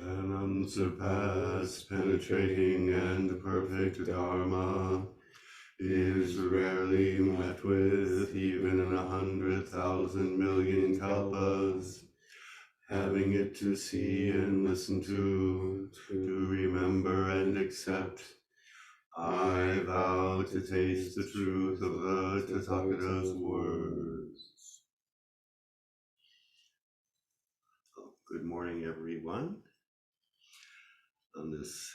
An unsurpassed, penetrating, and perfect Dharma is rarely met with even in 100,000 million kalpas. Having it to see and listen to remember and accept, I vow to taste the truth of the Tathagata's words. Good morning, everyone. On this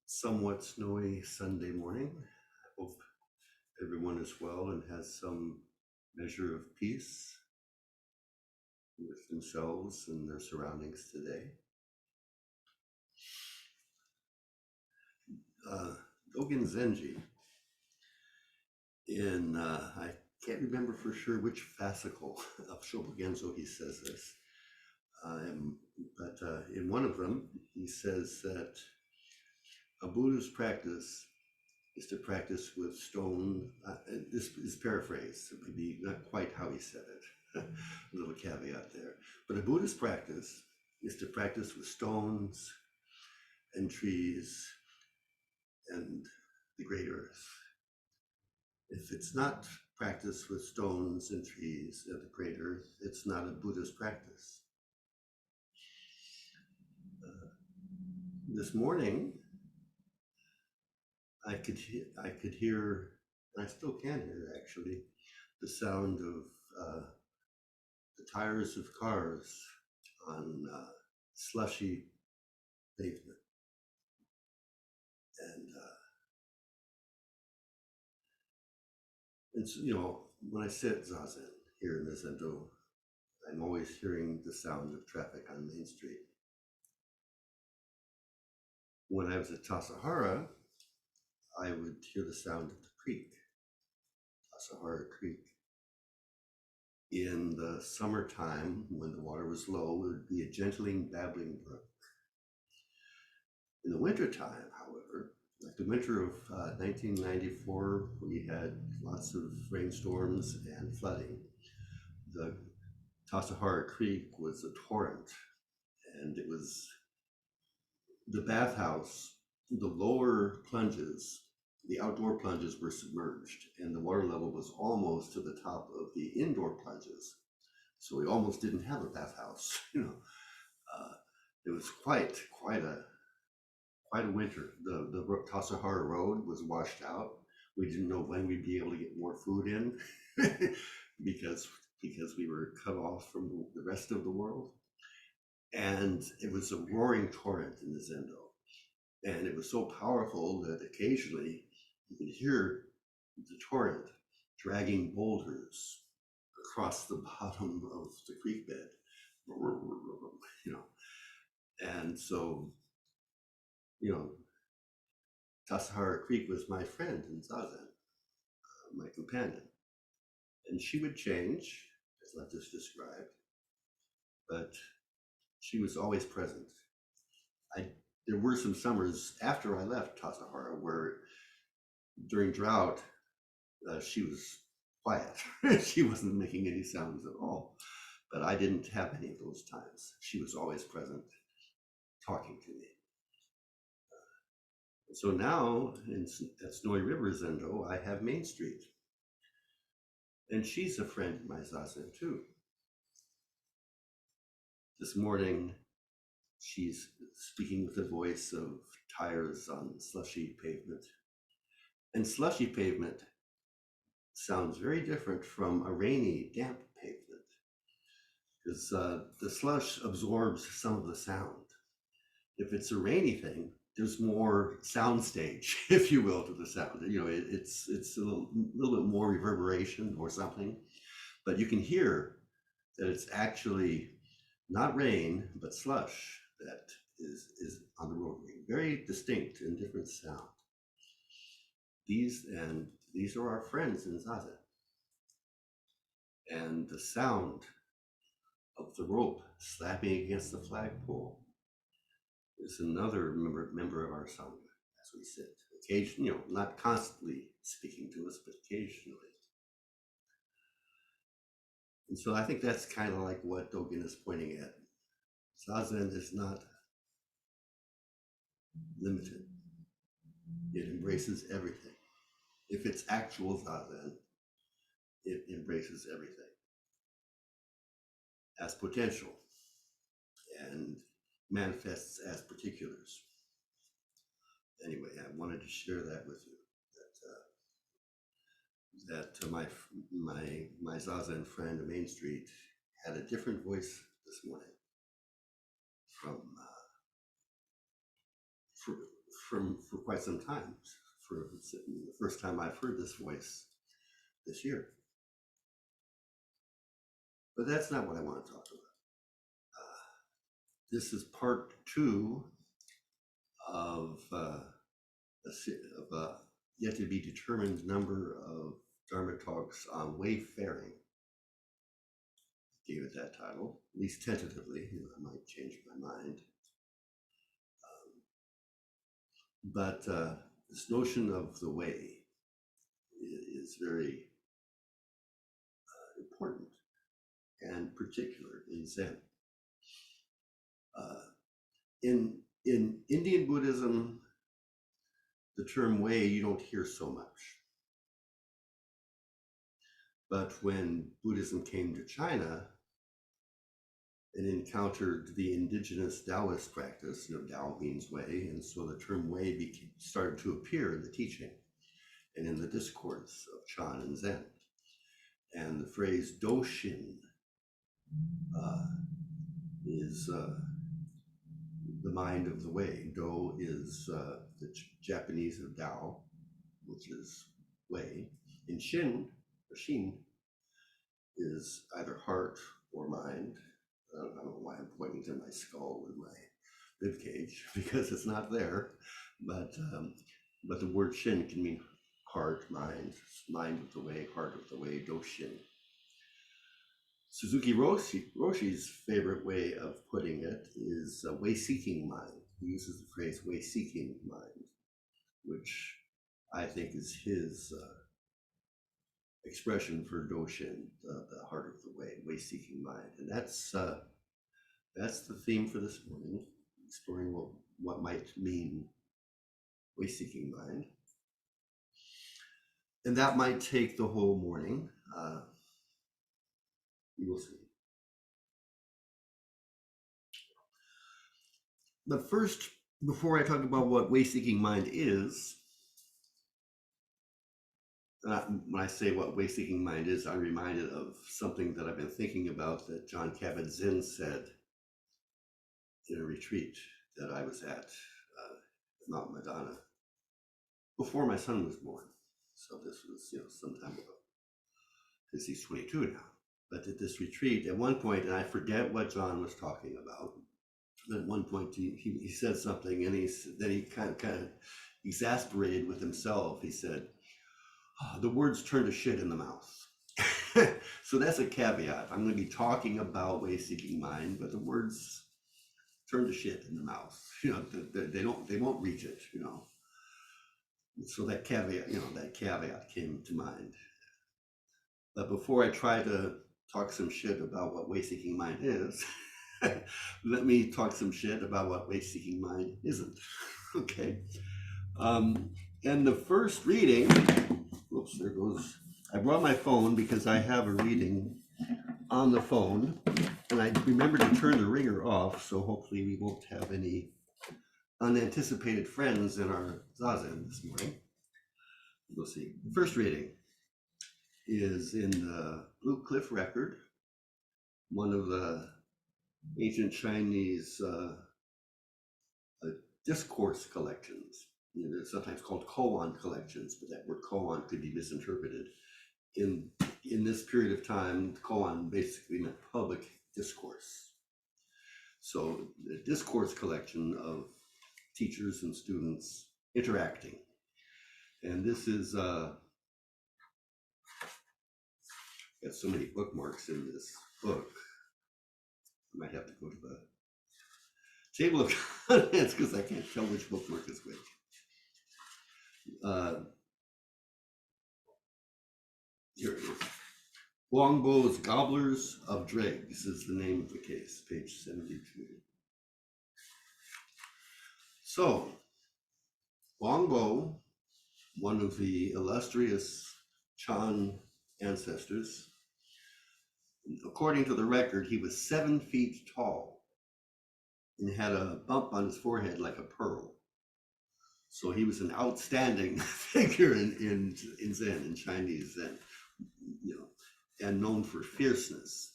somewhat snowy Sunday morning, I hope everyone is well and has some measure of peace with themselves and their surroundings today. Dogen Zenji, I can't remember for sure which fascicle of Shobogenzo he says this, but in one of them, he says that a Buddha's practice is to practice with stone. This is paraphrased, so maybe not quite how he said it, a little caveat there. But a Buddhist practice is to practice with stones and trees and the great earth. If it's not practice with stones and trees and the great earth, it's not a Buddhist practice. This morning, I could hear, and I still can hear actually, the sound of the tires of cars on slushy pavement. And so, when I sit zazen here in the Zendo, I'm always hearing the sound of traffic on Main Street. When I was at Tassajara, I would hear the sound of the creek, Tassajara Creek. In the summertime, when the water was low, it would be a gentling, babbling brook. In the wintertime, however, like the winter of 1994, we had lots of rainstorms and flooding. The Tassajara Creek was a torrent, and it was the bathhouse, the lower plunges, the outdoor plunges were submerged, and the water level was almost to the top of the indoor plunges. So we almost didn't have a bathhouse. It was quite a winter. The Tassajara Road was washed out. We didn't know when we'd be able to get more food in because we were cut off from the rest of the world. And it was a roaring torrent in the Zendo. And it was so powerful that occasionally you could hear the torrent dragging boulders across the bottom of the creek bed, And so, Tassajara Creek was my friend in Zazen, my companion. And she would change, as I've just described, but she was always present. There were some summers after I left Tassajara where during drought, she was quiet. She wasn't making any sounds at all, but I didn't have any of those times. She was always present, talking to me. So now at Snowy River Zendo, I have Main Street. And she's a friend of my zazen too. This morning, she's speaking with the voice of tires on slushy pavement. And slushy pavement sounds very different from a rainy, damp pavement, because the slush absorbs some of the sound. If it's a rainy thing, there's more soundstage, if you will, to the sound. It's a little bit more reverberation or something, but you can hear that it's actually not rain, but slush that is on the roadway. Very distinct and different sound. These are our friends in Zazen. And the sound of the rope slapping against the flagpole is another member of our sangha as we sit. Occasionally, not constantly speaking to us, but occasionally. And so I think that's kind of like what Dogen is pointing at. Zazen is not limited. It embraces everything. If it's actual Zazen, it embraces everything as potential and manifests as particulars. Anyway, I wanted to share that with you. That my Zazen friend, Main Street, had a different voice this morning for quite some time. For the first time I've heard this voice this year. But that's not what I want to talk about. This is part 2 of a yet to be determined number of Dharma talks on Wayfaring. Gave it that title, at least tentatively. I might change my mind. But this notion of the way is very important and particular in Zen. In Indian Buddhism, the term way you don't hear so much. But when Buddhism came to China and encountered the indigenous Taoist practice, Tao means way, and so the term way started to appear in the teaching and in the discourse of Chan and Zen. And the phrase Doshin is the mind of the way. Do is the Japanese of Tao, which is way. And Shin, or Shin, is either heart or mind. I don't know why I'm pointing to my skull with my rib cage, because it's not there. But the word Shin can mean heart, mind of the way, heart of the way, Doshin. Suzuki Roshi's favorite way of putting it is way-seeking mind. He uses the phrase way-seeking mind, which I think is his expression for Doshin, the heart of the way, way-seeking mind. And that's the theme for this morning, exploring what might mean way-seeking mind. And that might take the whole morning. You will see. But first, before I talk about what way-seeking mind is, when I say what way-seeking mind is, I'm reminded of something that I've been thinking about that John Kabat-Zinn said in a retreat that I was at Mount Madonna before my son was born. So this was, some time ago, because he's 22 now. But at this retreat, at one point, and I forget what John was talking about, at one point he said something, and then he kind of exasperated with himself. He said, the words turn to shit in the mouth. So that's a caveat. I'm going to be talking about way-seeking mind, but the words turn to shit in the mouth. They won't reach it. So that caveat came to mind. But before I try to talk some shit about what way-seeking mind is, let me talk some shit about what way-seeking mind isn't. Okay. And the first reading, oops, there goes. I brought my phone because I have a reading on the phone, and I remembered to turn the ringer off, so hopefully we won't have any unanticipated friends in our Zazen this morning. We'll see. The first reading is in the Blue Cliff Record, one of the ancient Chinese discourse collections. They're sometimes called koan collections, but that word koan could be misinterpreted. In this period of time, koan basically meant public discourse. So the discourse collection of teachers and students interacting. And this is, got so many bookmarks in this book. I might have to go to the table of contents because I can't tell which bookmark is which. Here it is. Guangbo's Gobblers of Dregs is the name of the case, page 72. So, Huangbo, one of the illustrious Chan ancestors, according to the record, he was 7 feet tall and had a bump on his forehead like a pearl. So he was an outstanding figure in Zen, in Chinese Zen, you know, and known for fierceness.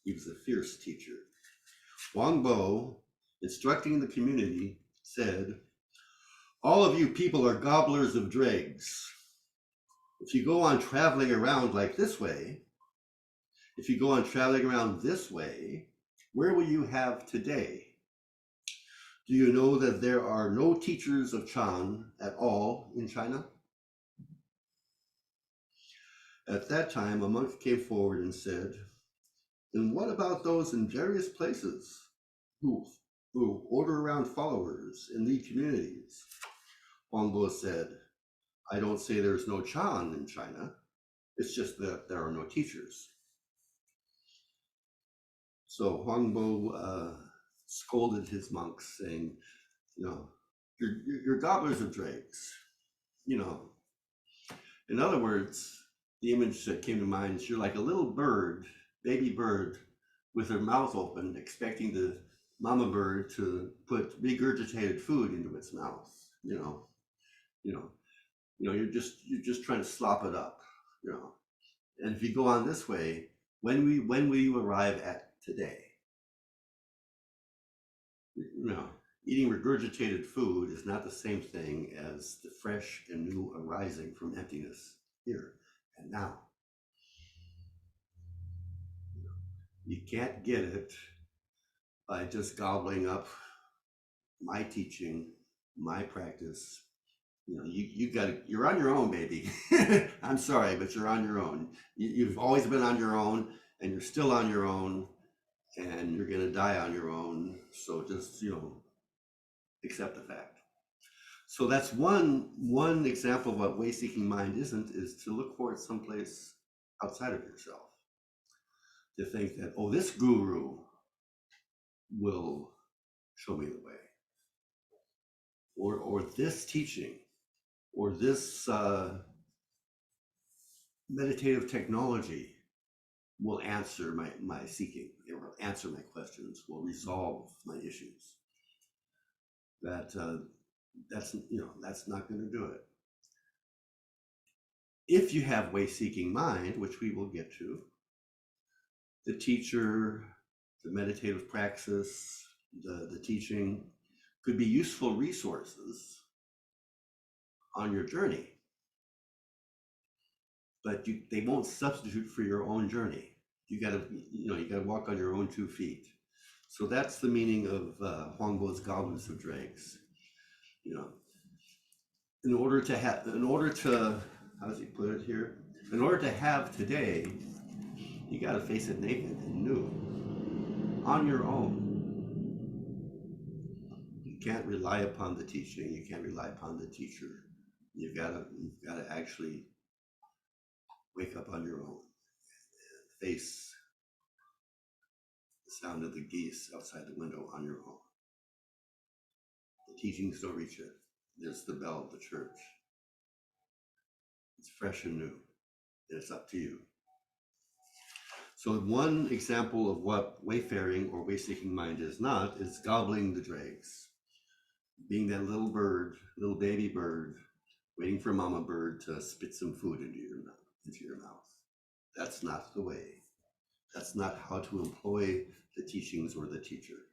He was a fierce teacher. Huangbo, instructing the community, said, "All of you people are gobblers of dregs. If you go on traveling around like this way, if you go on traveling around this way, where will you have today? Do you know that there are no teachers of Chan at all in China?" At that time, a monk came forward and said, "And what about those in various places who, who order around followers and lead communities?" Huangbo said, "I don't say there's no Chan in China. It's just that there are no teachers." So Huangbo scolded his monks, saying, you're gobblers of dregs. In other words, the image that came to mind is you're like a little bird, baby bird, with her mouth open, expecting the mama bird to put regurgitated food into its mouth. You're just trying to slop it up. And if you go on this way, when will you arrive at today? Eating regurgitated food is not the same thing as the fresh and new arising from emptiness here and now. You can't get it by just gobbling up my teaching, my practice. You're on your own, baby. I'm sorry, but you're on your own. You've always been on your own, and you're still on your own, and you're gonna die on your own. So just accept the fact. So that's one example of what way-seeking mind isn't, is to look for it someplace outside of yourself. To think that, oh, this guru will show me the way, or this teaching, or this meditative technology will answer my seeking. It will answer my questions, will resolve my issues. That's not going to do it. If you have way-seeking mind, which we will get to, the teacher, the meditative praxis, the teaching could be useful resources on your journey, but they won't substitute for your own journey. You gotta walk on your own 2 feet. So that's the meaning of Huangbo's gobblers of dregs. In order to, how does he put it here? In order to have today, you gotta face it naked and new, on your own. You can't rely upon the teaching. You can't rely upon the teacher. You've gotta actually wake up on your own and face the sound of the geese outside the window on your own. The teachings don't reach it. There's the bell of the church. It's fresh and new, and it's up to you. So one example of what wayfaring or way-seeking mind is not is gobbling the dregs, being that little bird, little baby bird, waiting for mama bird to spit some food into your mouth. That's not the way. That's not how to employ the teachings or the teacher.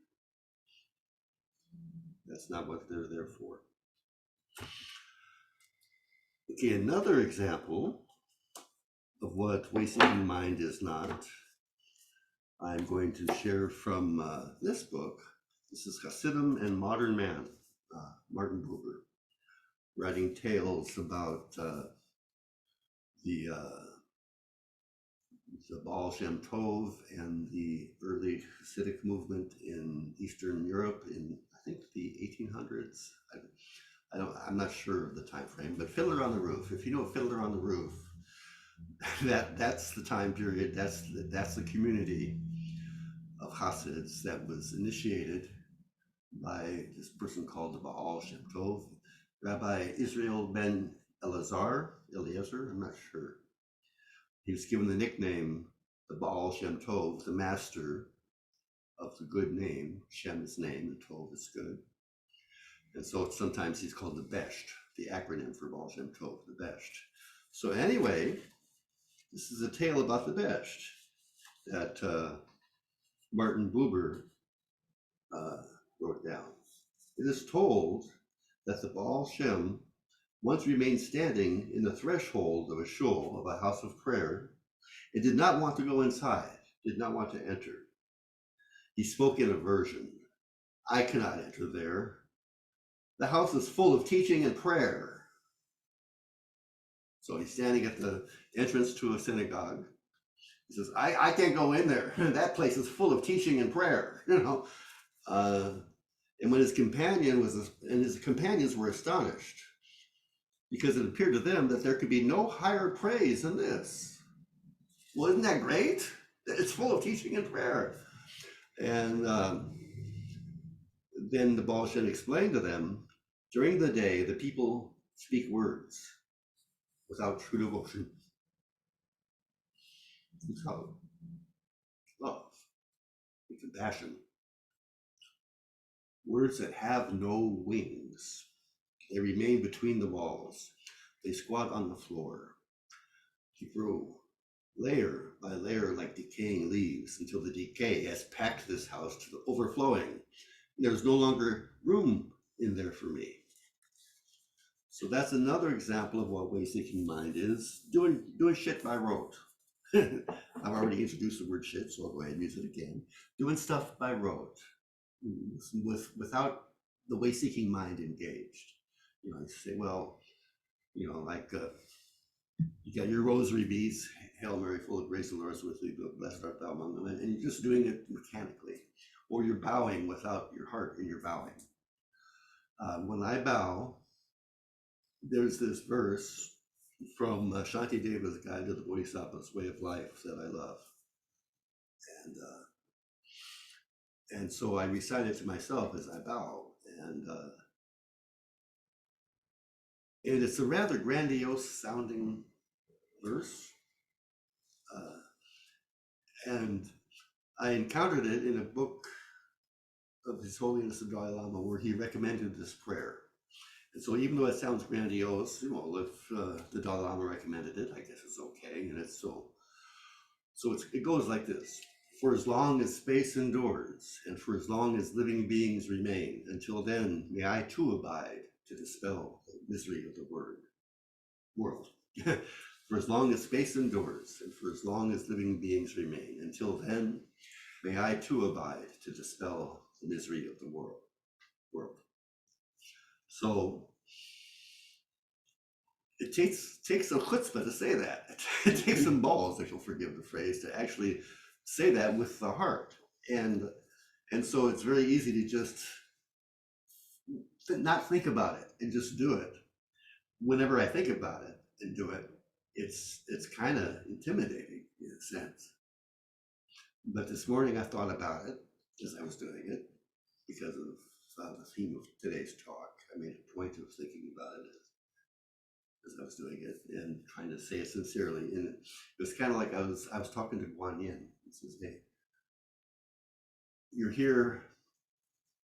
That's not what they're there for. Okay, another example of what way-seeking mind is not, I'm going to share from this book. This is Hasidim and Modern Man, Martin Buber, writing tales about the Baal Shem Tov and the early Hasidic movement in Eastern Europe in, I think, the 1800s. I'm not sure of the time frame, but Fiddler on the Roof. If you know Fiddler on the Roof, that's the time period. That's the community of Hasids that was initiated by this person called the Baal Shem Tov, Rabbi Israel ben Eliezer, I'm not sure. He was given the nickname the Baal Shem Tov, the master of the good name. Shem is name, and Tov is good. And so sometimes he's called the Besht, the acronym for Baal Shem Tov, the Besht. So anyway, this is a tale about the Besht that Martin Buber wrote down. It is told that the Baal Shem once remained standing in the threshold of a shul, of a house of prayer, and did not want to go inside, did not want to enter. He spoke in aversion. I cannot enter there. The house is full of teaching and prayer. So he's standing at the entrance to a synagogue. He says, I can't go in there. That place is full of teaching and prayer, you know. And when his companions were astonished, because it appeared to them that there could be no higher praise than this. Well, isn't that great? It's full of teaching and prayer. And then the Baal Shem explained to them, during the day, the people speak words without true devotion, without love and compassion. Words that have no wings. They remain between the walls. They squat on the floor. They grow layer by layer like decaying leaves until the decay has packed this house to the overflowing. There's no longer room in there for me. So that's another example of what way-seeking mind is, doing shit by rote. I've already introduced the word shit, so I'll go ahead and use it again. Doing stuff by rote, without the way-seeking mind engaged. You know, you say, well, you know, like you got your rosary beads, Hail Mary, full of grace, the Lord is with thee, blessed art thou among them, and you're just doing it mechanically, or you're bowing without your heart in your bowing. When I bow, there's this verse from Shanti Deva's Guide to the Bodhisattva's Way of Life that I love. And so I recite it to myself as I bow. And it's a rather grandiose sounding verse. And I encountered it in a book of His Holiness the Dalai Lama where he recommended this prayer. And so even though it sounds grandiose, you know, if the Dalai Lama recommended it, I guess it's okay. And it's so it goes like this. For as long as space endures, and for as long as living beings remain, until then may I too abide to dispel the misery of the world. For as long as space endures, and for as long as living beings remain, until then may I too abide to dispel the misery of the world. So it takes a chutzpah to say that. It takes some balls, if you'll forgive the phrase, to actually say that with the heart. And so it's very easy to just not think about it and just do it. Whenever I think about it and do it, it's kind of intimidating in a sense. But this morning I thought about it as I was doing it because of the theme of today's talk. I made a point of thinking about it as I was doing it and trying to say it sincerely. And it was kind of like I was talking to Guan Yin. He says, hey, you're here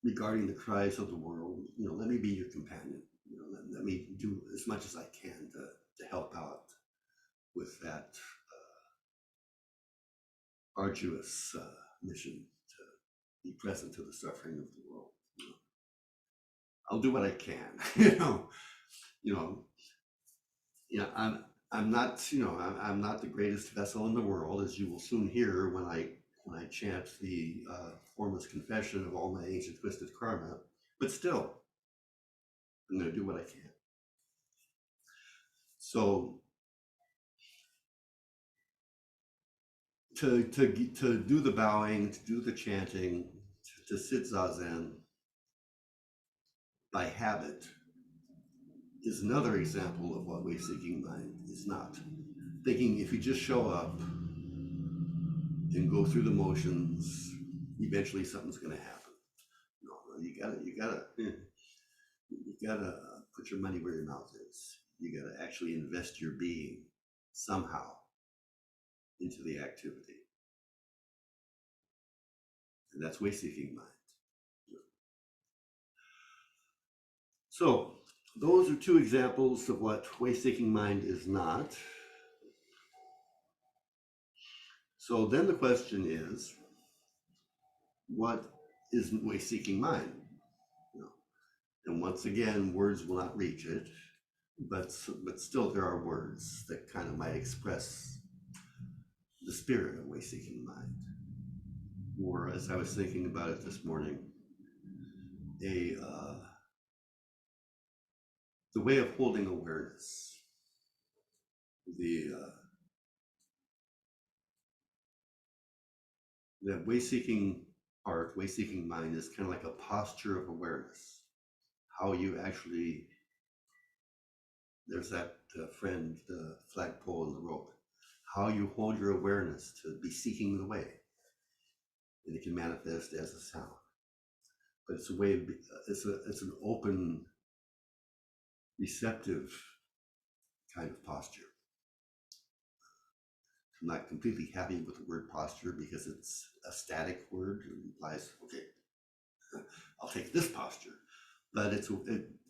regarding the cries of the world. You know, let me be your companion. You know, let me do as much as I can to help out with that arduous mission to be present to the suffering of the world. You know, I'll do what I can. I'm not, I'm not the greatest vessel in the world, as you will soon hear when I chant the formless confession of all my ancient twisted karma. But still, I'm going to do what I can. So to do the bowing, to do the chanting, to sit zazen by habit is another example of what way-seeking mind is not. Thinking if you just show up and go through the motions, eventually something's going to happen. you gotta put your money where your mouth is. You gotta actually invest your being somehow into the activity. And that's way-seeking mind. So those are two examples of what way-seeking mind is not. So then the question is, what is way-seeking mind? And once again, words will not reach it, but still there are words that kind of might express the spirit of way-seeking mind. Or as I was thinking about it this morning, the way of holding awareness, that way-seeking heart, way-seeking mind is kind of like a posture of awareness. How you actually, there's that friend, the flagpole and the rope. How you hold your awareness to be seeking the way, and it can manifest as a sound. But it's a way of, it's an open, receptive kind of posture. I'm not completely happy with the word posture because it's a static word. It implies, okay, I'll take this posture. But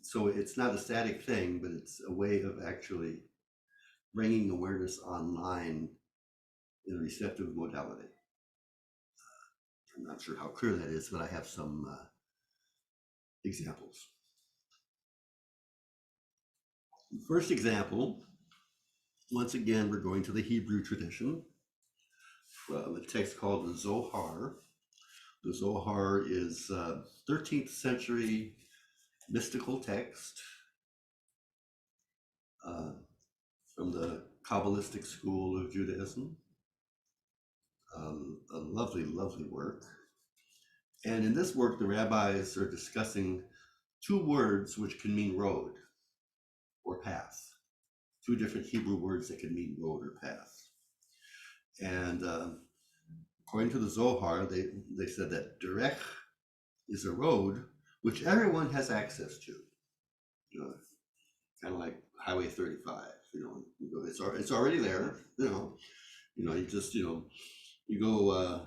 so it's not a static thing, but it's a way of actually bringing awareness online in a receptive modality. I'm not sure how clear that is, but I have some examples. First example, once again, we're going to the Hebrew tradition from a text called the Zohar. The Zohar is 13th century mystical text from the Kabbalistic school of Judaism. A lovely, lovely work. And in this work, the rabbis are discussing two words which can mean road or path. Two different Hebrew words that can mean road or path. And according to the Zohar, they said that derech is a road which everyone has access to. Kind of like Highway 35. It's already there. You just you go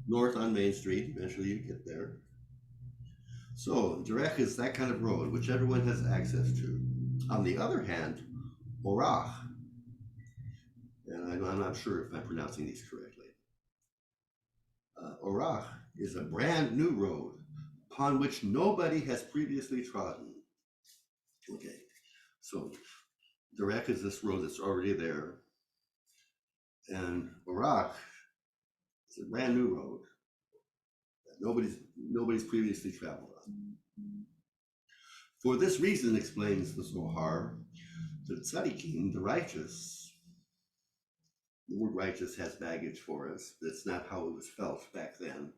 north on Main Street. Eventually, you get there. So derech is that kind of road which everyone has access to. On the other hand, orach, and I'm not sure if I'm pronouncing these correctly. Orach is a brand new road upon which nobody has previously trodden. Okay, so derech is this road that's already there, and orach is a brand new road that nobody's previously traveled on. For this reason, explains the Zohar, the tzaddikim, the righteous, the word righteous has baggage for us. That's not how it was felt back then.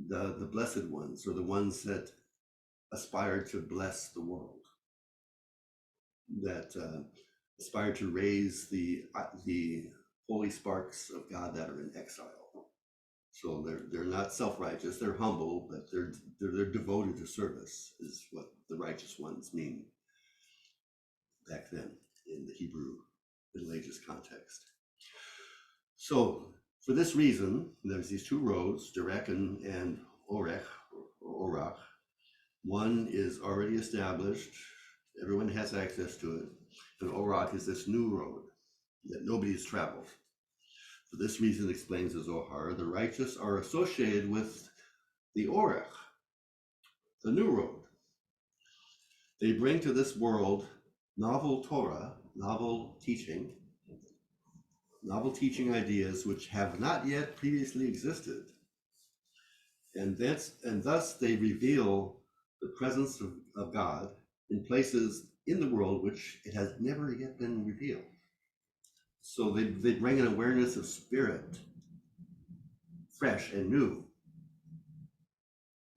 The blessed ones, or the ones that aspire to bless the world, that aspire to raise the holy sparks of God that are in exile. So they're not self-righteous, they're humble, but they're devoted to service, is what the righteous ones mean back then in the Hebrew Middle Ages context. So for this reason, there's these two roads, derech and orech, or orach. One is already established, everyone has access to it, and orach is this new road that nobody's traveled. For this reason, explains the Zohar, the righteous are associated with the orech, the new road. They bring to this world novel Torah, novel teaching ideas which have not yet previously existed. And thus they reveal the presence of God in places in the world which it has never yet been revealed. So they bring an awareness of spirit, fresh and new.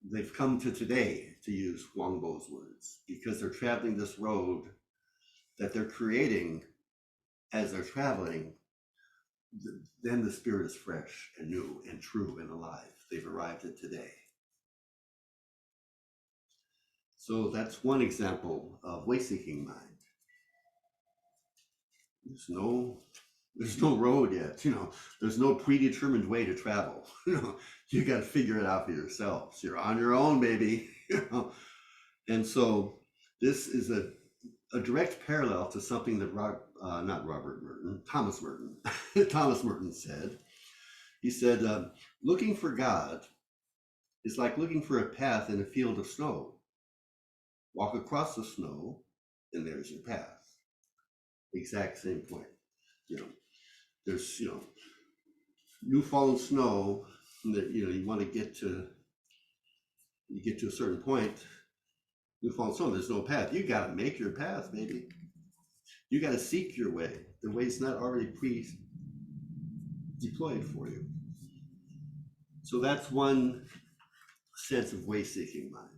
They've come to today, to use Huang Bo's words, because they're traveling this road that they're creating as they're traveling. Then the spirit is fresh and new and true and alive. They've arrived at today. So that's one example of way-seeking mind. There's no road yet, there's no predetermined way to travel. You got to figure it out for yourselves. You're on your own, baby. And so this is a direct parallel to something that Thomas Merton, Thomas Merton said. He said, looking for God is like looking for a path in a field of snow. Walk across the snow, and there's your path. Exact same point. There's new fallen snow that you want to get to. You get to a certain point, new fallen snow. There's no path. You got to make your path, baby. You got to seek your way. The way's not already pre-deployed for you. So that's one sense of way-seeking mind.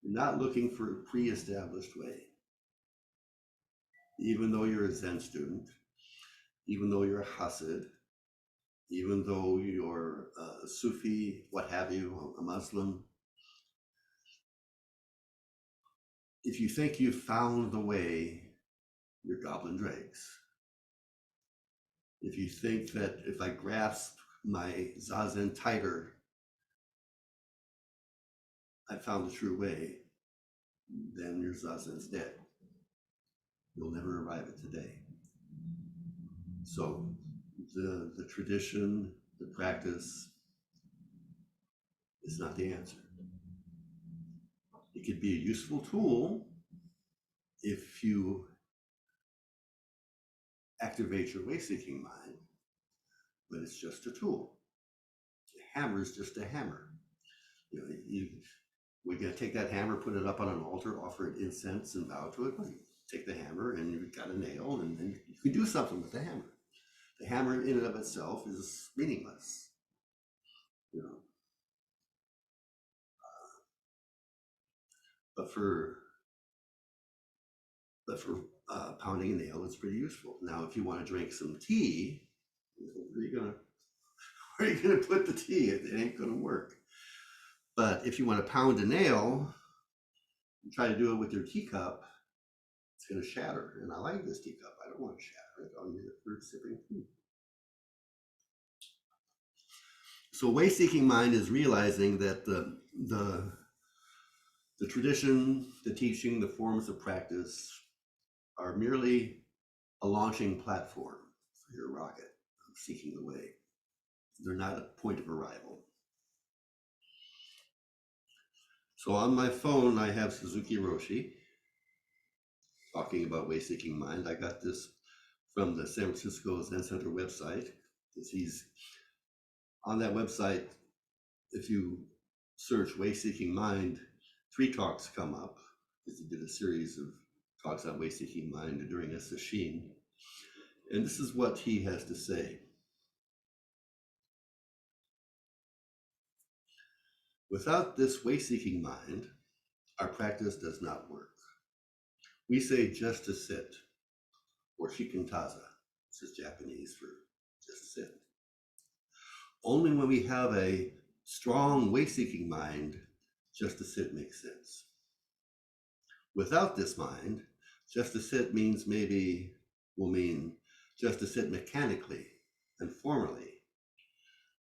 You're not looking for a pre-established way. Even though you're a Zen student, even though you're a Hasid, even though you're a Sufi, what have you, a Muslim, if you think you've found the way, you're gobbling dregs. If you think that if I grasp my Zazen tighter, I found the true way, then your Zazen's dead. You'll never arrive at today. So the tradition, the practice is not the answer. It could be a useful tool if you activate your way-seeking mind, but it's just a tool. A hammer is just a hammer. We're going to take that hammer, put it up on an altar, offer it incense and bow to it. Take the hammer and you've got a nail, and then you can do something with the hammer. The hammer in and of itself is meaningless. But for pounding a nail, it's pretty useful. Now, if you want to drink some tea, where are you gonna put the tea? It ain't gonna work. But if you want to pound a nail, you try to do it with your teacup, it's gonna shatter. And I like this teacup. I don't want to shatter it. I'll use it for sipping tea. So way-seeking mind is realizing that the tradition, the teaching, the forms of practice are merely a launching platform for your rocket of seeking the way. They're not a point of arrival. So on my phone, I have Suzuki Roshi talking about way-seeking mind. I got this from the San Francisco Zen Center website. He's on that website. If you search way-seeking mind, 3 talks come up, because he did a series of talks on way-seeking mind during a sesshin. And this is what he has to say. Without this way-seeking mind, our practice does not work. We say just to sit, or shikantaza, this is Japanese for just sit. Only when we have a strong way-seeking mind, just to sit makes sense. Without this mind, just to sit will mean just to sit mechanically and formally,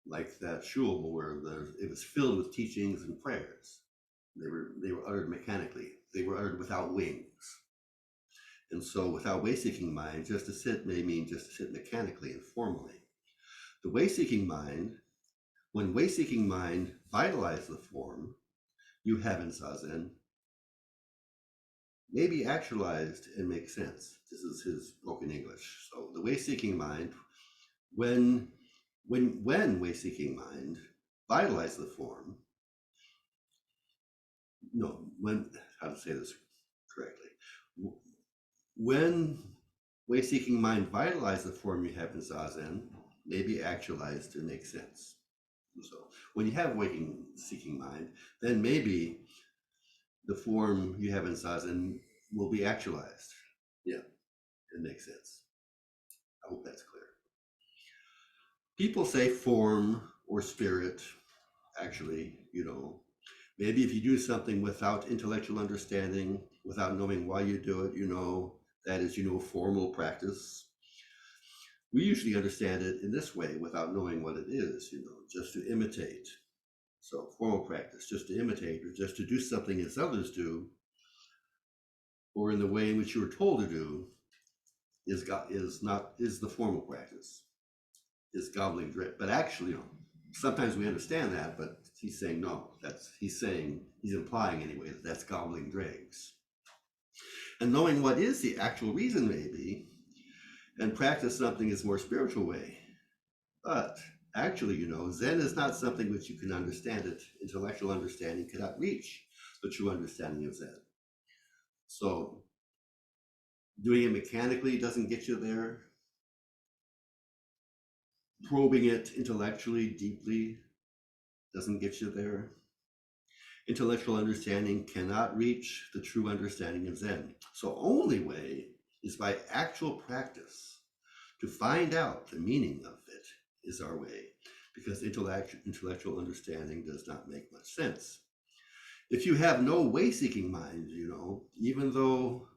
like that shul where it was filled with teachings and prayers. They were uttered mechanically. They were uttered without wings. And so without way-seeking mind, just to sit may mean just to sit mechanically and formally. The way-seeking mind, when way-seeking mind vitalizes the form you have in Zazen, may be actualized and make sense. This is his broken English. So the way-seeking mind, when way-seeking mind vitalizes the form, how to say this correctly? When way-seeking mind vitalizes the form you have in Zazen, may be actualized and make sense. So when you have way-seeking mind, then maybe the form you have in Zazen will be actualized. Yeah, it makes sense. I hope that's clear. People say form or spirit. Actually, Maybe if you do something without intellectual understanding, without knowing why you do it, that is, formal practice. We usually understand it in this way without knowing what it is, just to imitate. So formal practice, just to imitate or just to do something as others do, or in the way in which you were told to do, is the formal practice, is gobbling drip. But actually, sometimes we understand that, but he's saying no. He's implying anyway that that's gobbling dregs. And knowing what is the actual reason, maybe, and practice something is more spiritual way. But actually, Zen is not something which you can understand it. Intellectual understanding cannot reach the true understanding of Zen. So doing it mechanically doesn't get you there. Probing it intellectually, deeply, doesn't get you there. Intellectual understanding cannot reach the true understanding of Zen. So only way is by actual practice. To find out the meaning of it is our way, because intellectual understanding does not make much sense. If you have no way-seeking mind, even though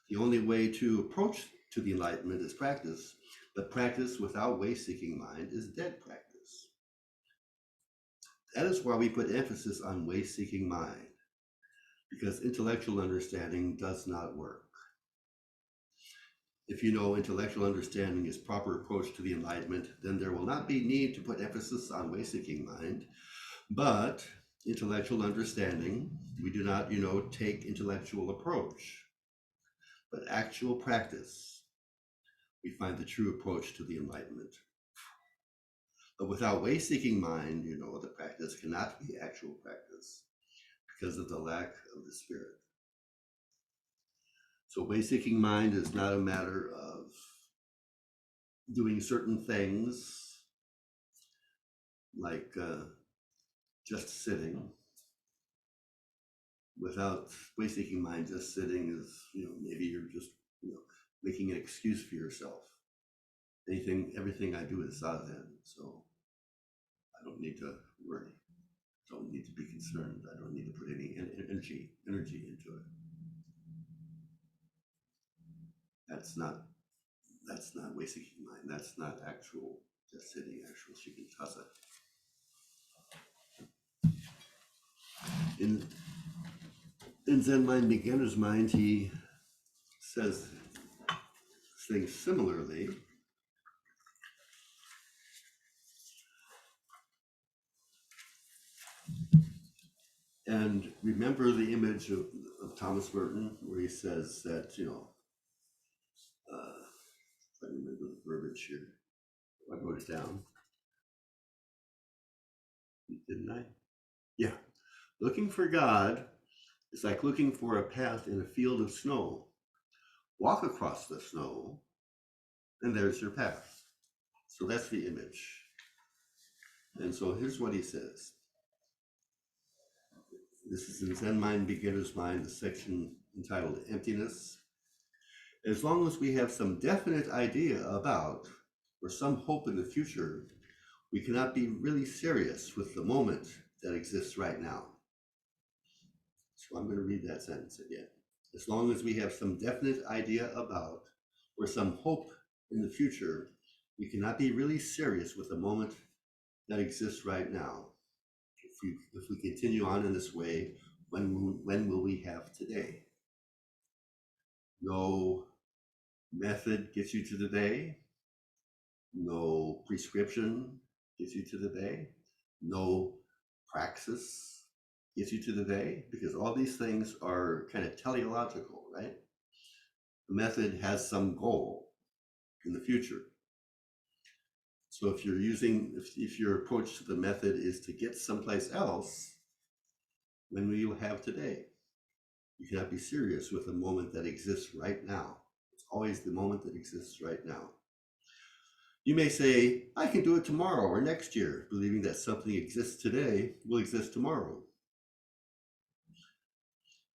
the only way to approach to the enlightenment is practice, but practice without way-seeking mind is dead practice. That is why we put emphasis on way-seeking mind, because intellectual understanding does not work. If you know intellectual understanding is proper approach to the enlightenment, then there will not be need to put emphasis on way-seeking mind. But intellectual understanding, we do not, take intellectual approach, but actual practice. We find the true approach to the enlightenment. But without way-seeking mind, the practice cannot be actual practice because of the lack of the spirit. So way-seeking mind is not a matter of doing certain things like just sitting. Without way-seeking mind, just sitting is, maybe you're just, making an excuse for yourself. Everything I do is Zazen, so I don't need to worry. Don't need to be concerned. I don't need to put any energy into it. That's not way-seeking mind. That's not actual just sitting, actual shikantaza. In Zen mind, beginner's mind, he says things similarly. And remember the image of Thomas Merton, where he says that, I remember the verbiage here. I wrote it down. Didn't I? Yeah. Looking for God is like looking for a path in a field of snow. Walk across the snow, and there's your path. So that's the image. And so here's what he says. This is in Zen Mind, Beginner's Mind, the section entitled Emptiness. As long as we have some definite idea about or some hope in the future, we cannot be really serious with the moment that exists right now. So I'm going to read that sentence again. As long as we have some definite idea about or some hope in the future, we cannot be really serious with the moment that exists right now. If we continue on in this way, when will we have today? No method gets you to the day. No prescription gets you to the day. No praxis gets you to the day, because all these things are kind of teleological, right? The method has some goal in the future. So if your approach to the method is to get someplace else, when will you have today? You cannot be serious with the moment that exists right now. It's always the moment that exists right now. You may say, I can do it tomorrow or next year, believing that something exists today will exist tomorrow.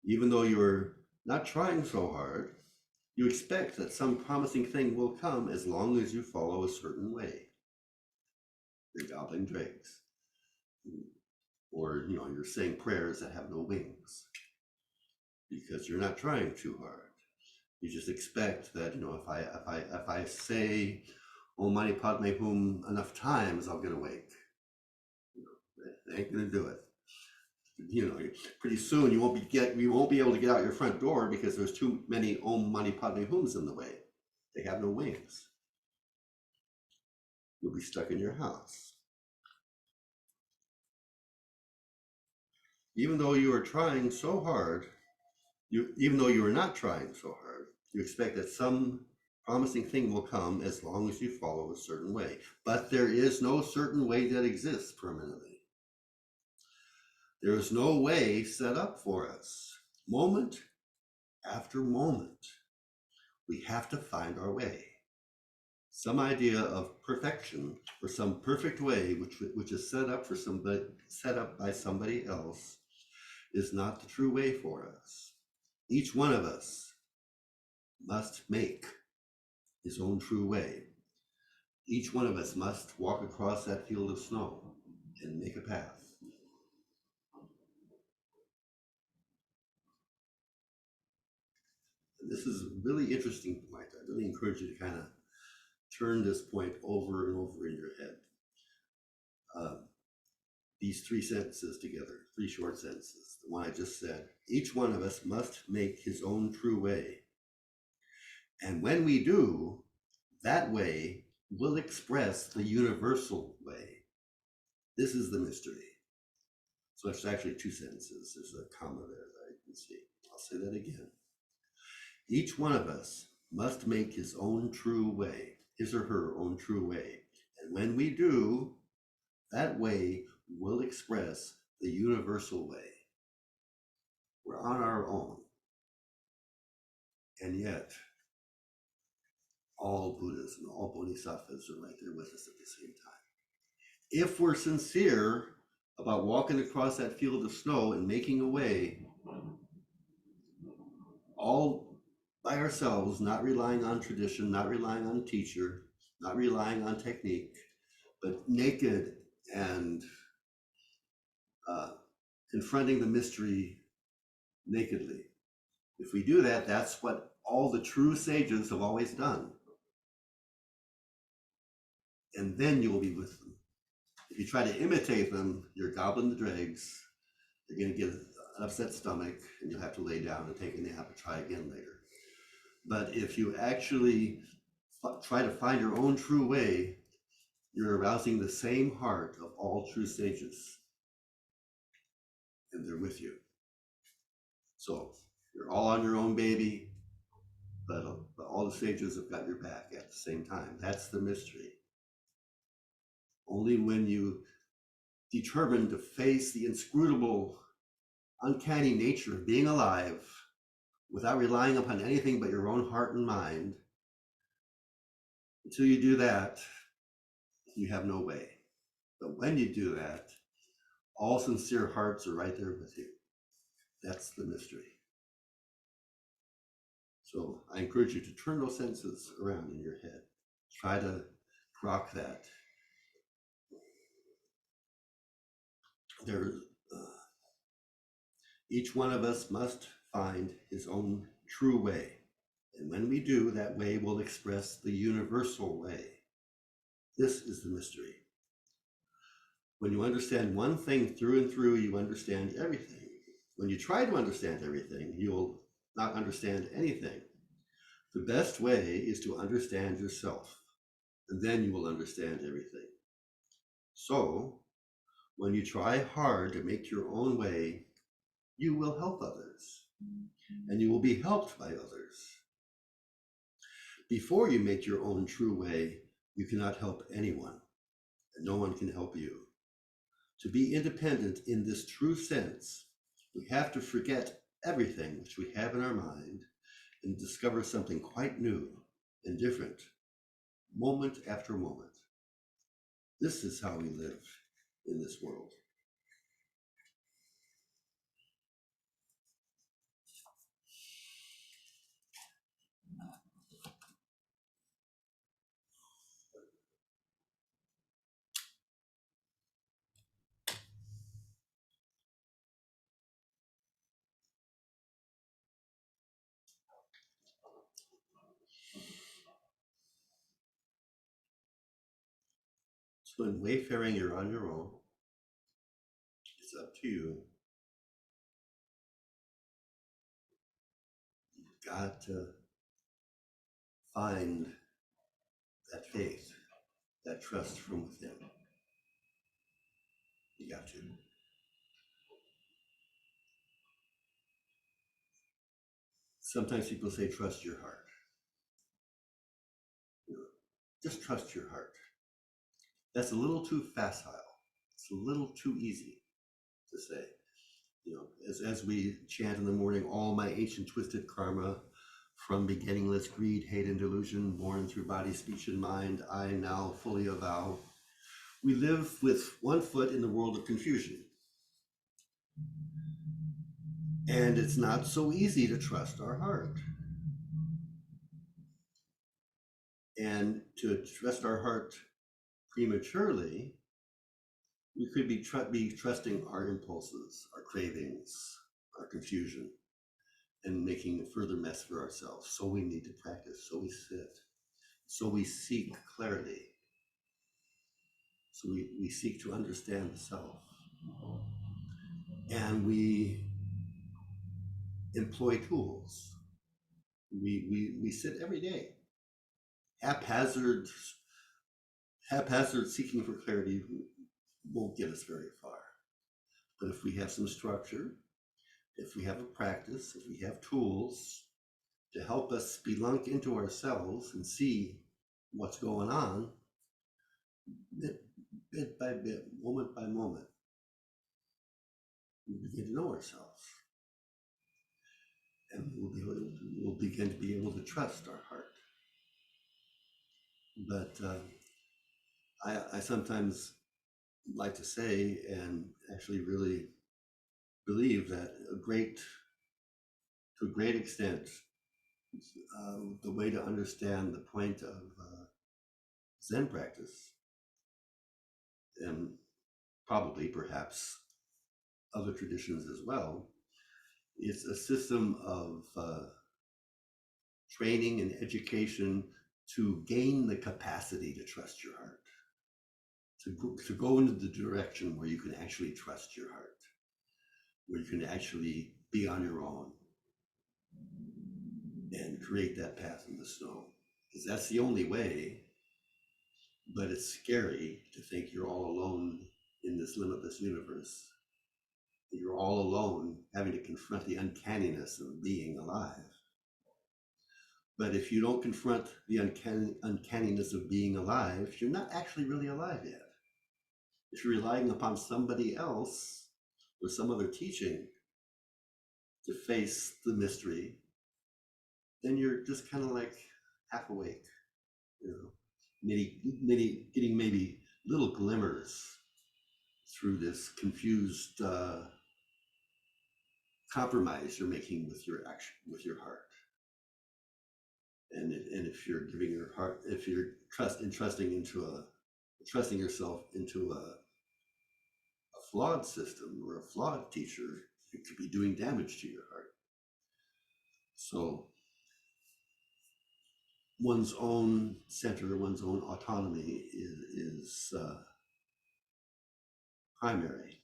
Even though you're not trying so hard, you expect that some promising thing will come as long as you follow a certain way. You're gobbling dregs. or you're saying prayers that have no wings because you're not trying too hard. You just expect that if I say Om Mani Padme Hum enough times, I'll get awake. It ain't gonna do it. Pretty soon you won't be able to get out your front door because there's too many Om Mani Padme Hums in the way. They have no wings. You'll be stuck in your house. Even though you are trying so hard, even though you are not trying so hard, you expect that some promising thing will come as long as you follow a certain way. But there is no certain way that exists permanently. There is no way set up for us. Moment after moment, we have to find our way. Some idea of perfection or some perfect way which is set up by somebody else is not the true way for us. Each one of us must make his own true way. Each one of us must walk across that field of snow and make a path. And this is a really interesting point. I really encourage you to kind of turn this point over and over in your head. These three sentences together, three short sentences, the one I just said, each one of us must make his own true way. And when we do, that way will express the universal way. This is the mystery. So it's actually two sentences. There's a comma there that I can see. I'll say that again. Each one of us must make his own true way, his or her own true way. And when we do, that way will express the universal way. We're on our own. And yet, all Buddhas and all Bodhisattvas are right there with us at the same time. If we're sincere about walking across that field of snow and making a way, all by ourselves, not relying on tradition, not relying on a teacher, not relying on technique, but naked and confronting the mystery nakedly. If we do that, that's what all the true sages have always done. And then you will be with them. If you try to imitate them, you're gobbling the dregs, you're going to get an upset stomach, and you'll have to lay down and take a nap and try again later. But if you actually try to find your own true way, you're arousing the same heart of all true sages, and they're with you. So you're all on your own, baby, but all the sages have got your back at the same time. That's the mystery. Only when you determine to face the inscrutable, uncanny nature of being alive without relying upon anything but your own heart and mind, until you do that, you have no way. But when you do that, all sincere hearts are right there with you. That's the mystery. So I encourage you to turn those sentences around in your head. Try to grok that. Each one of us must find his own true way. And when we do, that way will express the universal way. This is the mystery. When you understand one thing through and through, you understand everything. When you try to understand everything, you will not understand anything. The best way is to understand yourself, and then you will understand everything. So, when you try hard to make your own way, you will help others, and you will be helped by others. Before you make your own true way, you cannot help anyone, and no one can help you. To be independent in this true sense, we have to forget everything which we have in our mind and discover something quite new and different, moment after moment. This is how we live in this world. So in wayfaring, you're on your own. It's up to you. You've got to find that faith, that trust from within. You got to. Sometimes people say, trust your heart. You know, just trust your heart. That's a little too facile. It's a little too easy to say. You know, as we chant in the morning, all my ancient twisted karma, from beginningless greed, hate, and delusion, born through body, speech, and mind, I now fully avow. We live with one foot in the world of confusion. And it's not so easy to trust our heart. And to trust our heart prematurely, we could be trusting our impulses, our cravings, our confusion, and making a further mess for ourselves. So we need to practice, so we sit, so we seek clarity, so we seek to understand the self. And we employ tools. We sit every day, haphazard seeking for clarity won't get us very far. But if we have some structure, if we have a practice, if we have tools to help us spelunk into ourselves and see what's going on, bit by bit, moment by moment, we begin to know ourselves. And we'll begin to be able to trust our heart. But I sometimes like to say, and actually really believe, that to a great extent, the way to understand the point of Zen practice, and probably perhaps other traditions as well, is a system of training and education to gain the capacity to trust your heart, to go into the direction where you can actually trust your heart, where you can actually be on your own and create that path in the snow. Because that's the only way, but it's scary to think you're all alone in this limitless universe. You're all alone having to confront the uncanniness of being alive. But if you don't confront the uncanniness of being alive, you're not actually really alive yet. If you're relying upon somebody else or some other teaching to face the mystery, then you're just kind of like half awake, you know, getting maybe little glimmers through this confused compromise you're making with your heart. And if you're giving your heart, if you're trusting yourself into a flawed system or a flawed teacher, it could be doing damage to your heart. So one's own center, one's own autonomy is primary.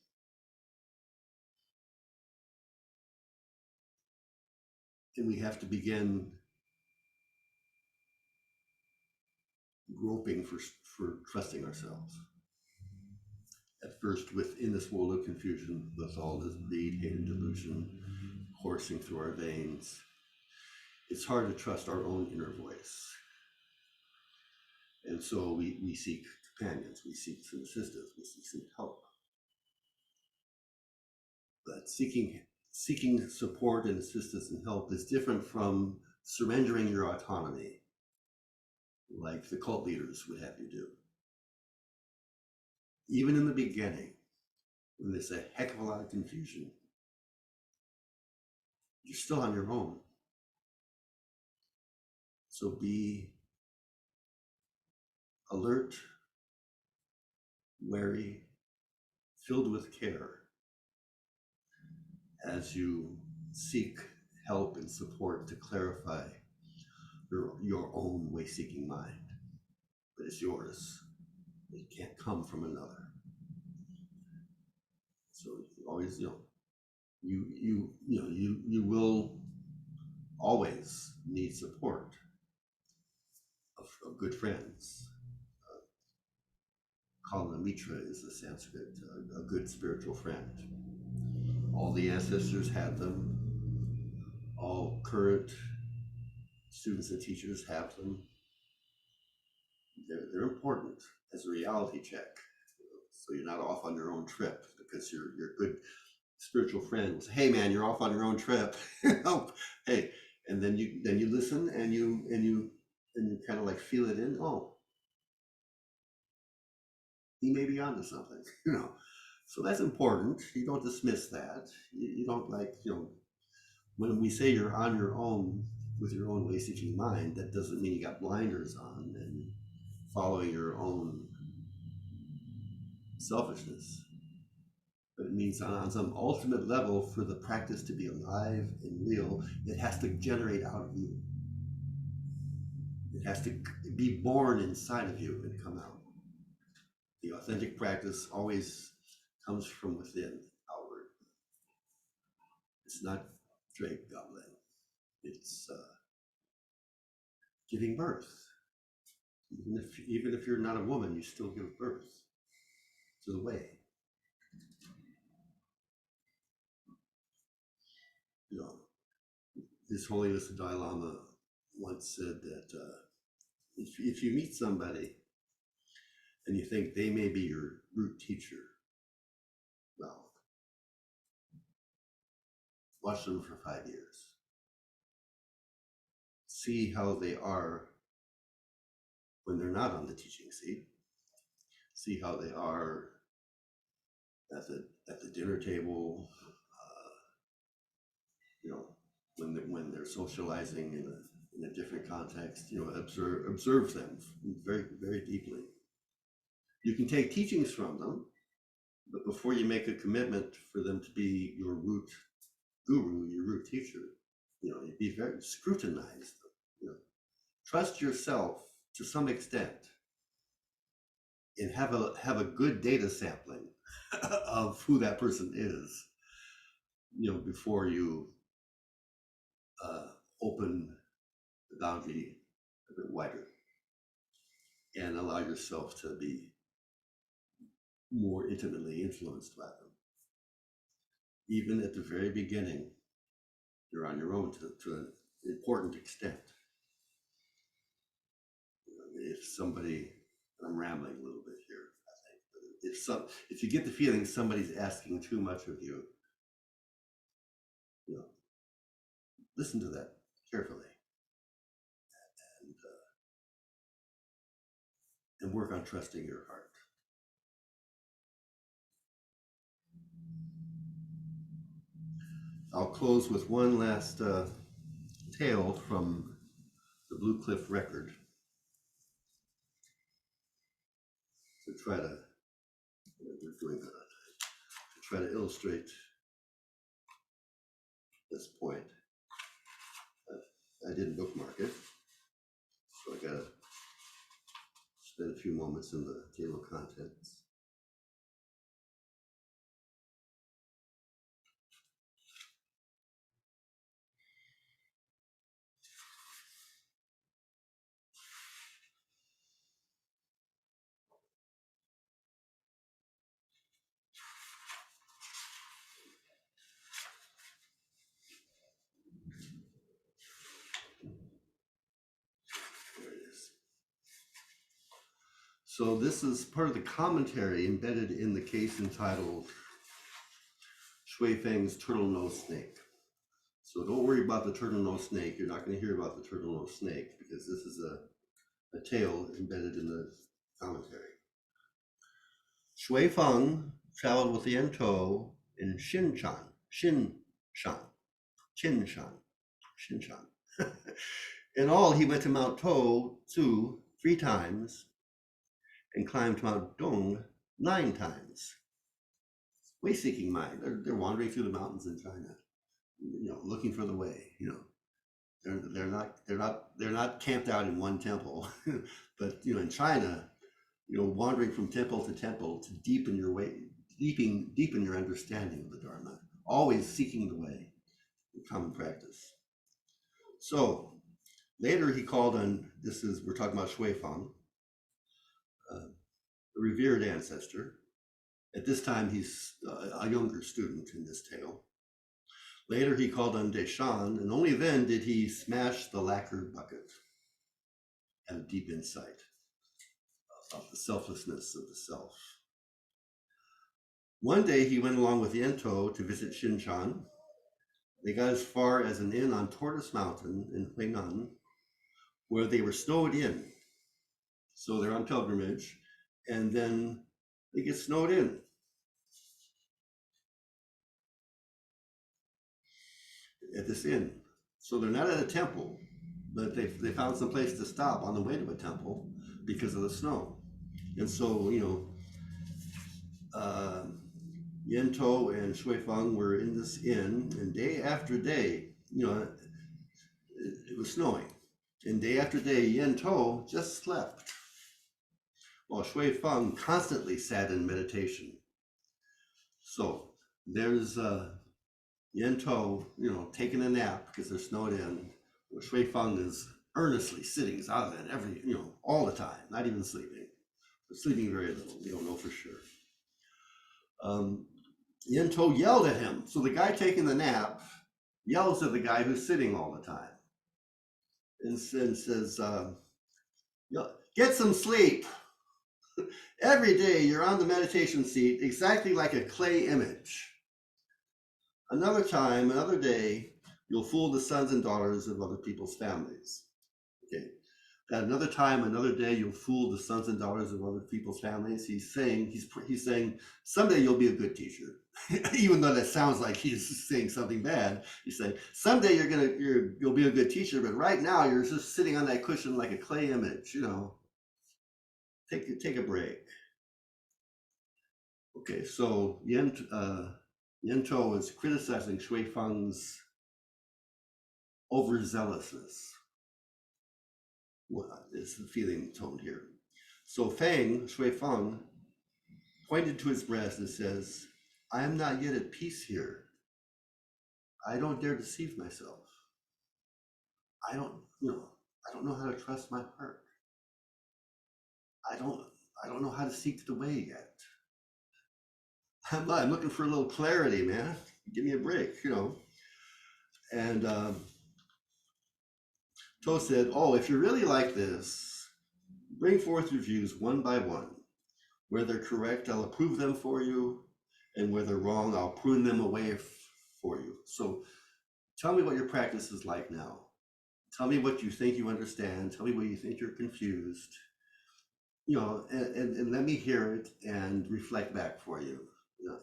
And we have to begin groping for trusting ourselves. At first, within this world of confusion, with all this greed, hate, and delusion coursing through our veins, it's hard to trust our own inner voice. And so we seek companions, we seek some assistance, we seek some help. But seeking support and assistance and help is different from surrendering your autonomy, like the cult leaders would have you do. Even in the beginning, when there's a heck of a lot of confusion, you're still on your own. So be alert, wary, filled with care as you seek help and support to clarify your own way-seeking mind. But it's yours. It can't come from another. So always, you will always need support of good friends. Kala Mitra is the Sanskrit, a good spiritual friend. All the ancestors had them. All current students and teachers have them. They're important as a reality check. So you're not off on your own trip because your good spiritual friend will say, "Hey man, you're off on your own trip." Hey, and then you listen and you kind of like feel it in. Oh, he may be onto something, So that's important. You don't dismiss that. You don't when we say you're on your own with your own way-seeking mind, that doesn't mean you got blinders on and following your own selfishness. But it means on some ultimate level, for the practice to be alive and real, it has to generate out of you. It has to be born inside of you and come out. The authentic practice always comes from within, outward. It's not drape gobbling. It's giving birth. Even if you're not a woman, you still give birth to the way. His Holiness the Dalai Lama once said that if you meet somebody and you think they may be your root teacher, well, watch them for 5 years. See how they are when they're not on the teaching seat. See how they are at the dinner table, when they're socializing in a different context. Observe them very, very deeply. You can take teachings from them, but before you make a commitment for them to be your root guru, your root teacher, you be very scrutinize them. Trust yourself to some extent, and have a good data sampling of who that person is, before you open the boundary a bit wider and allow yourself to be more intimately influenced by them. Even at the very beginning, you're on your own to an important extent. If somebody, I'm rambling a little bit here, I think, but if you get the feeling somebody's asking too much of you, listen to that carefully and work on trusting your heart. I'll close with one last tale from the Blue Cliff Record to try to, we're doing that, to try to illustrate this point. I didn't bookmark it, so I gotta spend a few moments in the table of contents. There it is. So this is part of the commentary embedded in the case entitled Shui Feng's Turtle-Nosed Snake. So don't worry about the turtle-nosed snake. You're not going to hear about the turtle-nosed snake because this is a tale embedded in the commentary. Shui Feng traveled with Yan To in Qinshan. In all, he went to Mount To Tzu 3 times and climbed Mount Dong 9 times. Way-seeking mind. They're wandering through the mountains in China, looking for the way. They're not camped out in one temple, but in China, wandering from temple to temple to deepen your understanding of the Dharma, always seeking the way in common practice. So later he called on, we're talking about Shui Fang, a revered ancestor. At this time, he's a younger student in this tale. Later, he called on Deshan, and only then did he smash the lacquer bucket and a deep insight of the selflessness of the self. One day, he went along with Yento to visit Shinchan. They got as far as an inn on Tortoise Mountain in Huinan, where they were snowed in. So they're on pilgrimage, and then they get snowed in. At this inn. So they're not at a temple, but they found some place to stop on the way to a temple because of the snow. And so, Yento and Shui Fang were in this inn, and day after day, it was snowing. And day after day, Yento just slept, while Shui Fang constantly sat in meditation. So there's Yento, taking a nap because they're snowed in. Shui Fang is earnestly sitting zazen all the time, not even sleeping. But sleeping very little, we don't know for sure. Yento yelled at him. So the guy taking the nap yells at the guy who's sitting all the time and says, get some sleep. Every day you're on the meditation seat exactly like a clay image. Another time, another day, you'll fool the sons and daughters of other people's families. Okay. At another time, another day, you'll fool the sons and daughters of other people's families. He's saying someday you'll be a good teacher, even though that sounds like he's saying something bad. He's saying someday you'll be a good teacher, but right now you're just sitting on that cushion like a clay image. Take a break. Okay, so Yento is criticizing Shui Fang's overzealousness. What is the feeling toned here? So Shui Fang, pointed to his breast and says, I am not yet at peace here. I don't dare deceive myself. I don't know how to trust my heart. I don't know how to seek the way yet. I'm looking for a little clarity, man. Give me a break, And To said, if you're really like this, bring forth your views one by one. Where they're correct, I'll approve them for you. And where they're wrong, I'll prune them away for you. So tell me what your practice is like now. Tell me what you think you understand. Tell me what you think you're confused. And let me hear it and reflect back for you.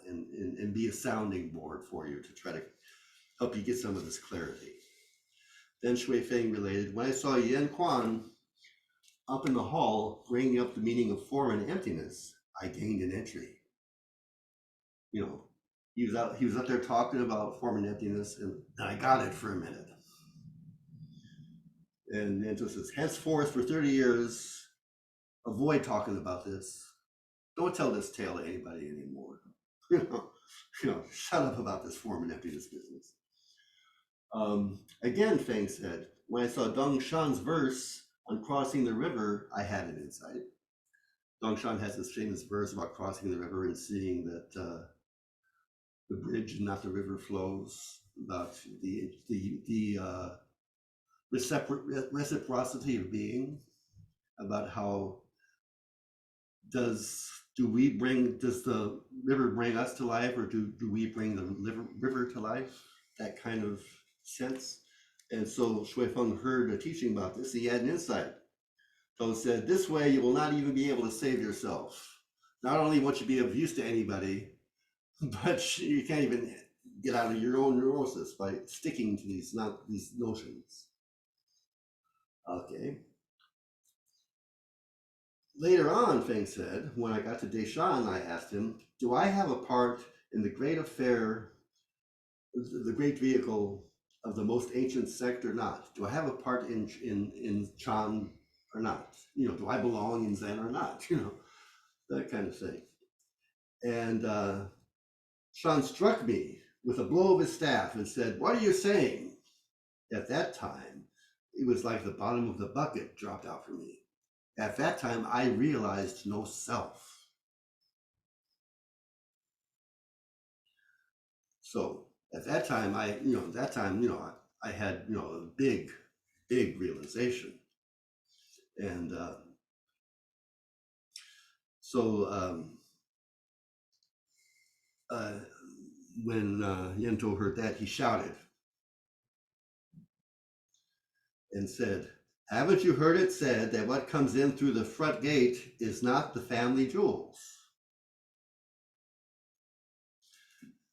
And be a sounding board for you to try to help you get some of this clarity. Then Shui Fang related, when I saw Yan Quan up in the hall bringing up the meaning of form and emptiness, I gained an entry. He was up there talking about form and emptiness, and I got it for a minute. And Yento says, henceforth for 30 years, avoid talking about this. Don't tell this tale to anybody anymore. Shut up about this form and emptiness business. Again, Fang said, when I saw Dong Shan's verse on crossing the river, I had an insight. Dong Shan has this famous verse about crossing the river and seeing that the bridge and not the river flows, about the reciprocity of being, about how does the river bring us to life, or do we bring the river to life? That kind of sense. And so Shui Fang heard a teaching about this. He had an insight. So said, this way you will not even be able to save yourself. Not only won't you be of use to anybody, but you can't even get out of your own neurosis by sticking to these notions. Okay. Later on, Feng said, when I got to Deshan, I asked him, do I have a part in the great affair, the great vehicle of the most ancient sect or not? Do I have a part in Chan or not? Do I belong in Zen or not? that kind of thing. And Sean struck me with a blow of his staff and said, "What are you saying?" At that time, it was like the bottom of the bucket dropped out for me. At that time, I realized no self. So at that time, I had a big realization, and so when Yento heard that, he shouted and said, "Haven't you heard it said that what comes in through the front gate is not the family jewels?"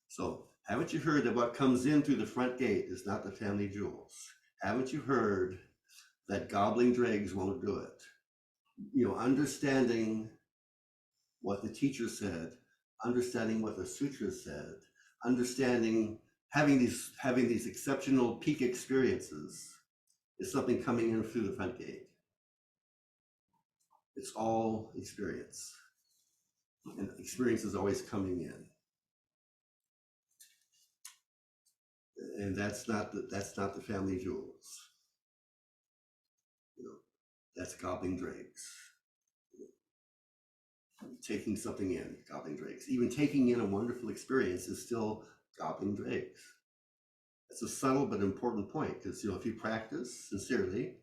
So, haven't you heard that what comes in through the front gate is not the family jewels? Haven't you heard that gobbling dregs won't do it? Understanding what the teacher said, understanding what the sutra said, understanding having these exceptional peak experiences is something coming in through the front gate. It's all experience, and experience is always coming in, and that's not the family jewels. That's gobbling dregs. Taking something in, gobbling dregs. Even taking in a wonderful experience is still gobbling dregs. It's a subtle but important point, because if you practice sincerely,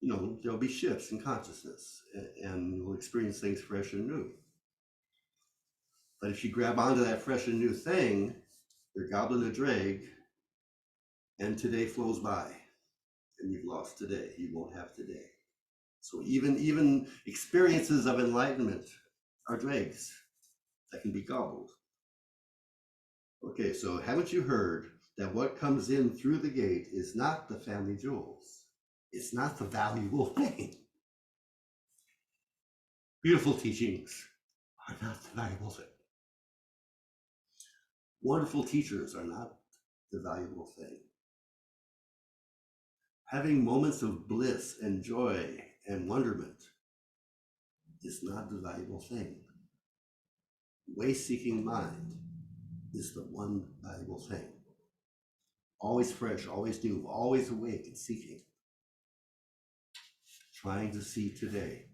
there'll be shifts in consciousness, and you'll experience things fresh and new. But if you grab onto that fresh and new thing, you're gobbling a dreg, and today flows by, and you've lost today. You won't have today. So even experiences of enlightenment are dregs that can be gobbled. Okay, so haven't you heard that what comes in through the gate is not the family jewels? It's not the valuable thing. Beautiful teachings are not the valuable thing. Wonderful teachers are not the valuable thing. Having moments of bliss and joy and wonderment is not the valuable thing. Way-seeking mind is the one valuable thing. Always fresh, always new, always awake and seeking. Trying to see today.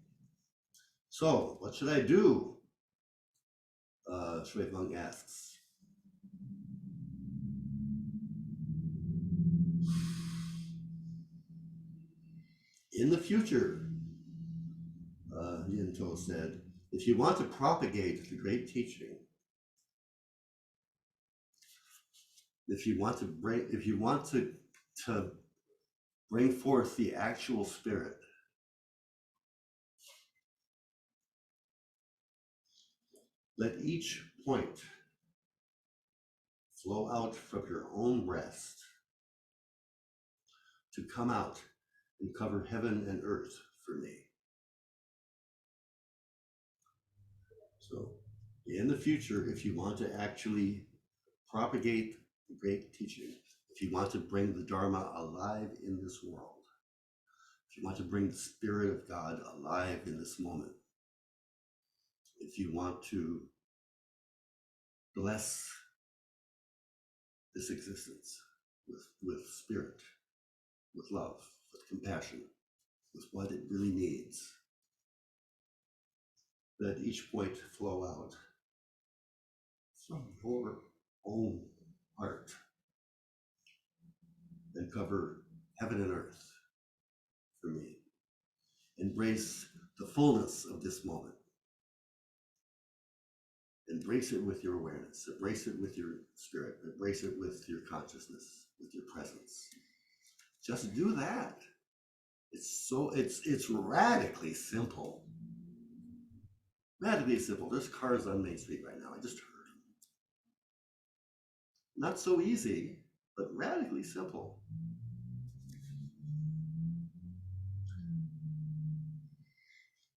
So, what should I do? Shui Feng asks. In the future, Yinto said, if you want to propagate the great teaching, if you want to bring forth the actual spirit, let each point flow out from your own breast to come out and cover heaven and earth for me. So in the future, if you want to actually propagate the great teaching, if you want to bring the Dharma alive in this world, if you want to bring the Spirit of God alive in this moment, if you want to bless this existence with spirit, with love, with compassion, with what it really needs, let each point flow out from your own heart and cover heaven and earth for me. Embrace the fullness of this moment. Embrace it with your awareness, embrace it with your spirit, embrace it with your consciousness, with your presence. Just do that. It's radically simple. Radically simple. There's cars on Main Street right now. I just heard. Not so easy, but radically simple.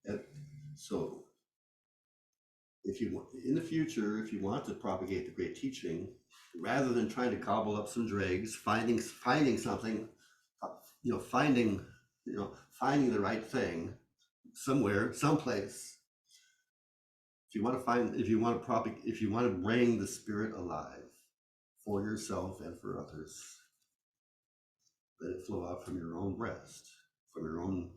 And so, if you want, in the future, if you want to propagate the great teaching, rather than trying to gobble up some dregs, finding something, finding the right thing somewhere, someplace, if you want to find, if you want to bring the spirit alive for yourself and for others, let it flow out from your own breast, from your own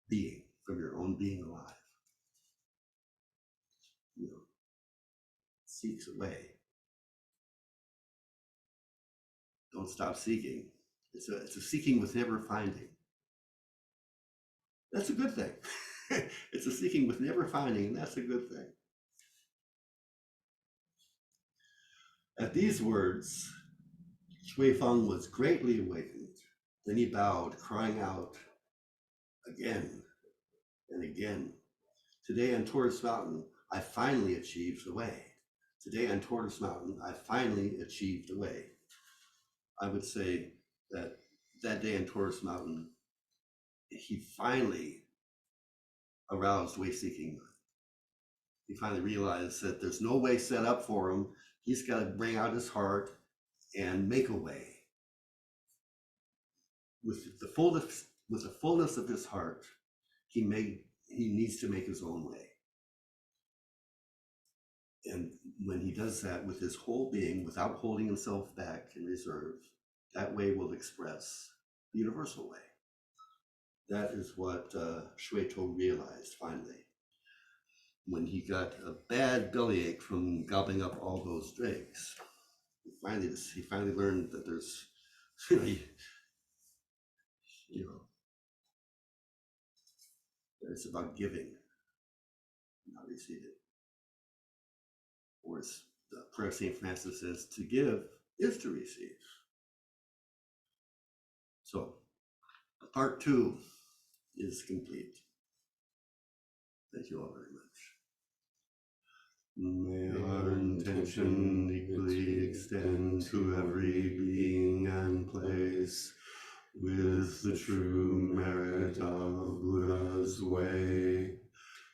being, from your own being alive. You know, seeks a way. Don't stop seeking. It's a seeking with never finding. That's a good thing. It's a seeking with never finding, and that's a good thing. At these words, Shui Feng was greatly awakened. Then he bowed, crying out again and again, "Today on Tortoise Mountain, I finally achieved the way. Today on Tortoise Mountain, I finally achieved the way." I would say that that day on Tortoise Mountain, he finally aroused way seeking. He finally realized that there's no way set up for him. He's got to bring out his heart and make a way. With the fullness of his heart, he needs to make his own way. And when he does that with his whole being, without holding himself back in reserve, that way will express the universal way. That is what Shui To realized finally, when he got a bad bellyache from gobbling up all those drakes. He finally learned that there's, that it's about giving, not receiving. Or as the prayer of St. Francis says, to give is to receive. So, part 2 is complete. Thank you all very much. May our intention equally extend to every being and place with the true merit of Buddha's way.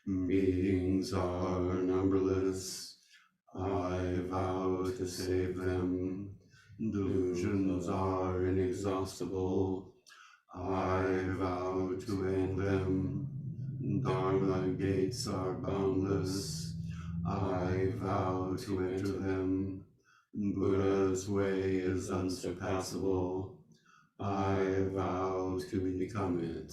Beings are numberless. I vow to save them. Delusions are inexhaustible. I vow to end them. Dharma gates are boundless. I vow to enter them. Buddha's way is unsurpassable. I vow to become it.